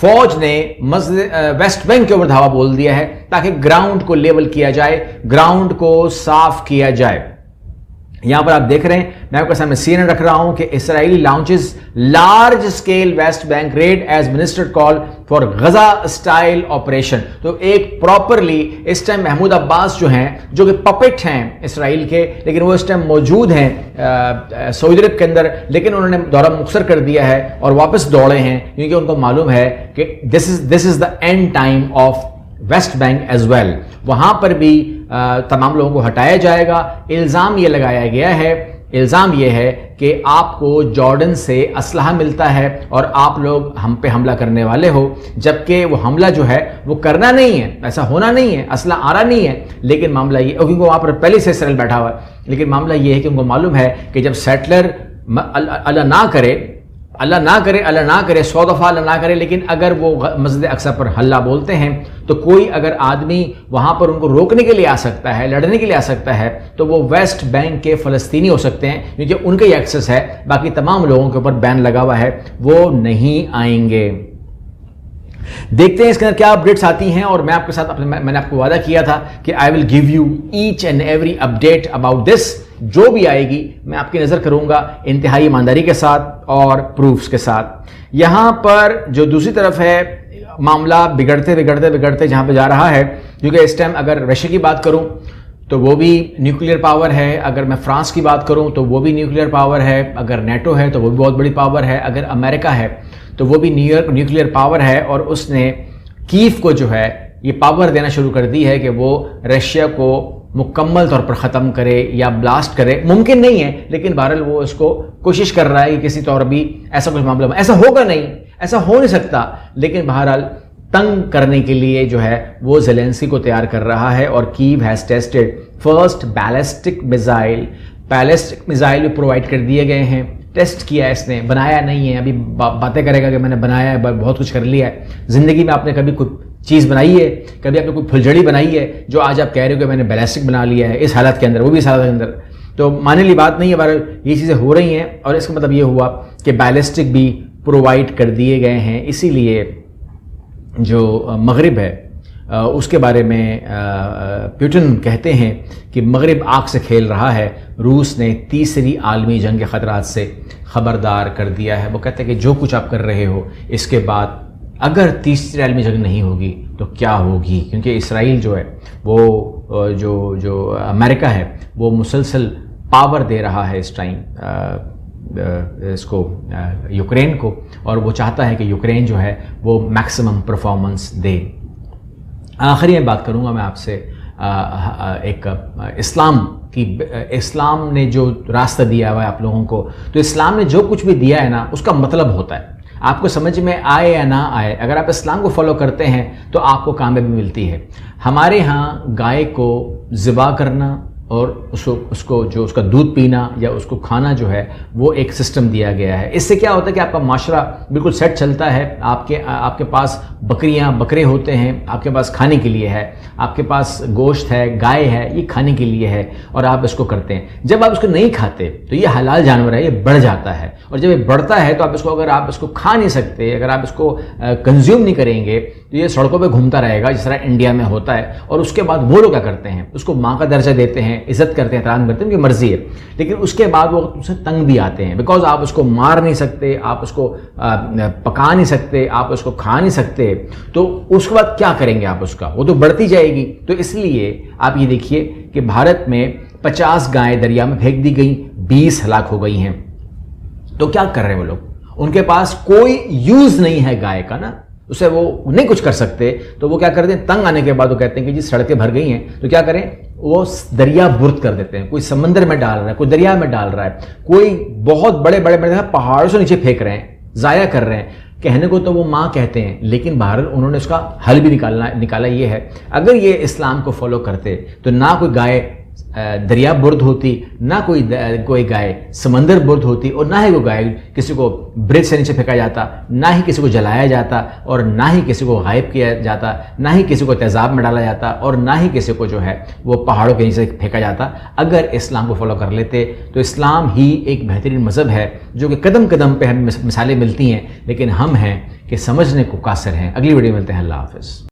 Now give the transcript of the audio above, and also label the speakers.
Speaker 1: فوج نے waste bank کے اوپر دھاوا بول دیا ہے تاکہ گراؤنڈ کو لیول کیا جائے، گراؤنڈ کو صاف کیا جائے۔ یہاں پر آپ دیکھ رہے ہیں، میں آپ کے سامنے CNN رکھ رہا ہوں کہ Israeli launches large scale West Bank raid as minister call for Gaza style operation. تو ایک پراپرلی اس ٹائم محمود عباس جو ہیں، جو کہ پپٹ ہیں اسرائیل کے، لیکن وہ اس ٹائم موجود ہیں سعودی عرب کے اندر، لیکن انہوں نے دورہ مختصر کر دیا ہے اور واپس دوڑے ہیں، کیونکہ ان کو معلوم ہے کہ this is the end time of West Bank as well. وہاں پر بھی تمام لوگوں کو ہٹایا جائے گا۔ الزام یہ لگایا گیا ہے، الزام یہ ہے کہ آپ کو جارڈن سے اسلحہ ملتا ہے اور آپ لوگ ہم پہ حملہ کرنے والے ہو، جبکہ وہ حملہ جو ہے وہ کرنا نہیں ہے، ایسا ہونا نہیں ہے، اسلحہ آ رہا نہیں ہے۔ لیکن معاملہ یہ، کیونکہ وہاں پر پہلے سے اسرائیل بیٹھا ہوا ہے، لیکن معاملہ یہ ہے کہ ان کو معلوم ہے کہ جب سیٹلر اللہ نہ کرے، اللہ نہ کرے 100 دفعہ اللہ نہ کرے، لیکن اگر وہ مسجد اقصی پر حلہ بولتے ہیں تو کوئی اگر آدمی وہاں پر ان کو روکنے کے لیے آ سکتا ہے، لڑنے کے لیے آ سکتا ہے، تو وہ ویسٹ بینک کے فلسطینی ہو سکتے ہیں، کیونکہ ان کا یہ ایکسس ہے۔ باقی تمام لوگوں کے اوپر بین لگا ہوا ہے، وہ نہیں آئیں گے۔ دیکھتے ہیں اس کے اندر کیا اپڈیٹس آتی ہیں، اور میں آپ کے ساتھ میں نے آپ کو وعدہ کیا تھا کہ I will give you each and every update about this۔ جو بھی آئے گی میں آپ کی نظر کروں گا انتہائی ایمانداری کے ساتھ اور پروفز کے ساتھ۔ یہاں پر جو دوسری طرف ہے، معاملہ بگڑتے جہاں پہ جا رہا ہے، کیونکہ اس ٹائم اگر رشیا کی بات کروں تو وہ بھی نیوکلیئر پاور ہے، اگر میں فرانس کی بات کروں تو وہ بھی نیوکلیئر پاور ہے، اگر نیٹو ہے تو وہ بھی بہت بڑی پاور ہے، اگر امریکہ ہے تو وہ بھی نیوکلیئر پاور ہے، اور اس نے کیف کو جو ہے یہ پاور دینا شروع کر دی ہے کہ وہ رشیا کو مکمل طور پر ختم کرے یا بلاسٹ کرے۔ ممکن نہیں ہے، لیکن بہرحال وہ اس کو کوشش کر رہا ہے کہ کسی طور بھی ایسا کچھ معاملہ، ایسا ہوگا نہیں، ایسا ہو نہیں سکتا، لیکن بہرحال تنگ کرنے کے لیے جو ہے وہ زیلنسکی کو تیار کر رہا ہے۔ اور Kyiv has tested first ballistic missile بھی پرووائڈ کر دیے گئے ہیں۔ ٹیسٹ کیا ہے اس نے، بنایا نہیں ہے، ابھی باتیں کرے گا کہ میں نے بنایا ہے، بہت کچھ کر لیا ہے۔ زندگی میں آپ نے کبھی کوئی چیز بنائی ہے، کبھی آپ نے کوئی پھلجھڑی بنائی ہے جو آج آپ کہہ رہے ہو کہ میں نے بیلسٹک بنا لیا ہے اس حالت کے اندر، وہ بھی اس حالت کے اندر؟ تو ماننے لی بات نہیں ہے، بہرحال یہ چیزیں ہو رہی ہیں، اور اس کا مطلب یہ ہوا کہ بیلسٹک بھی پرووائڈ کر دیے گئے ہیں۔ اسی لیے جو مغرب ہے اس کے بارے میں پیوٹن کہتے ہیں کہ مغرب آگ سے کھیل رہا ہے، روس نے تیسری عالمی جنگ کے خطرات سے خبردار کر دیا ہے۔ وہ کہتے ہیں کہ جو کچھ آپ کر رہے ہو اس کے بعد اگر تیسری عالمی جنگ نہیں ہوگی تو کیا ہوگی، کیونکہ اسرائیل جو ہے وہ جو امریکہ ہے وہ مسلسل پاور دے رہا ہے اس ٹائم اس کو یوکرین کو، اور وہ چاہتا ہے کہ یوکرین جو ہے وہ میکسیمم پرفارمنس دے۔ آخری میں بات کروں گا میں آپ سے ایک اسلام نے جو راستہ دیا ہوا ہے آپ لوگوں کو، تو اسلام نے جو کچھ بھی دیا ہے نا اس کا مطلب ہوتا ہے، آپ کو سمجھ میں آئے یا نہ آئے، اگر آپ اسلام کو فالو کرتے ہیں تو آپ کو کامیابی ملتی ہے۔ ہمارے ہاں گائے کو ذبح کرنا اور اس کو جو اس کا دودھ پینا یا اس کو کھانا جو ہے وہ ایک سسٹم دیا گیا ہے۔ اس سے کیا ہوتا ہے کہ آپ کا معاشرہ بالکل سیٹ چلتا ہے، آپ کے پاس بکرے ہوتے ہیں، آپ کے پاس کھانے کے لیے ہے، آپ کے پاس گوشت ہے، گائے ہے، یہ کھانے کے لیے ہے، اور آپ اس کو کرتے ہیں۔ جب آپ اس کو نہیں کھاتے تو یہ حلال جانور ہے، یہ بڑھ جاتا ہے، اور جب یہ بڑھتا ہے تو اگر آپ اس کو کھا نہیں سکتے، اگر آپ اس کو کنزیوم نہیں کریں گے تو یہ سڑکوں پہ گھومتا رہے گا، جس طرح انڈیا میں ہوتا ہے۔ اور اس کے بعد وہ لوگ کیا کرتے ہیں، اس کو ماں کا درجہ دیتے ہیں، عزت کرتے ہیں، احترام کرتے ہیں، ان کی مرضی ہے، لیکن اس کے بعد وہ اسے تنگ بھی آتے ہیں، بیکاز آپ اس کو مار نہیں سکتے، آپ اس کو پکا نہیں سکتے، آپ اس کو کھا نہیں سکتے، تو اس کے بعد کیا کریں گے آپ اس کا، وہ تو بڑھتی جائے گی۔ تو اس لیے آپ یہ دیکھیے کہ بھارت میں 50 گائیں دریا میں پھینک دی گئیں، 20 ہلاک ہو گئی ہیں۔ تو کیا کر رہے ہیں وہ لوگ، ان کے پاس کوئی یوز نہیں ہے گائے کا نا، اسے وہ نہیں کچھ کر سکتے، تو وہ کیا کرتے ہیں، تنگ آنے کے بعد وہ کہتے ہیں کہ جی سڑکیں بھر گئی ہیں تو کیا کریں، وہ دریا برد کر دیتے ہیں، کوئی سمندر میں ڈال رہا ہے، کوئی دریا میں ڈال رہا ہے، کوئی بہت بڑے پہاڑوں سے نیچے پھینک رہے ہیں، ضائع کر رہے ہیں۔ کہنے کو تو وہ ماں کہتے ہیں، لیکن بہرحال انہوں نے اس کا حل بھی نکالا۔ یہ ہے اگر یہ اسلام کو فالو کرتے تو نہ کوئی گائے دریا برد ہوتی، نہ کوئی گائے سمندر برد ہوتی، اور نہ ہی کوئی گائے کسی کو برج سے نیچے پھینکا جاتا، نہ ہی کسی کو جلایا جاتا، اور نہ ہی کسی کو غائب کیا جاتا، نہ ہی کسی کو تیزاب میں ڈالا جاتا، اور نہ ہی کسی کو جو ہے وہ پہاڑوں کے نیچے پھینکا جاتا۔ اگر اسلام کو فالو کر لیتے تو اسلام ہی ایک بہترین مذہب ہے جو کہ قدم قدم پہ ہمیں مثالیں ملتی ہیں، لیکن ہم ہیں کہ سمجھنے کو قاصر ہیں۔ اگلی ویڈیو ملتے ہیں، اللہ حافظ۔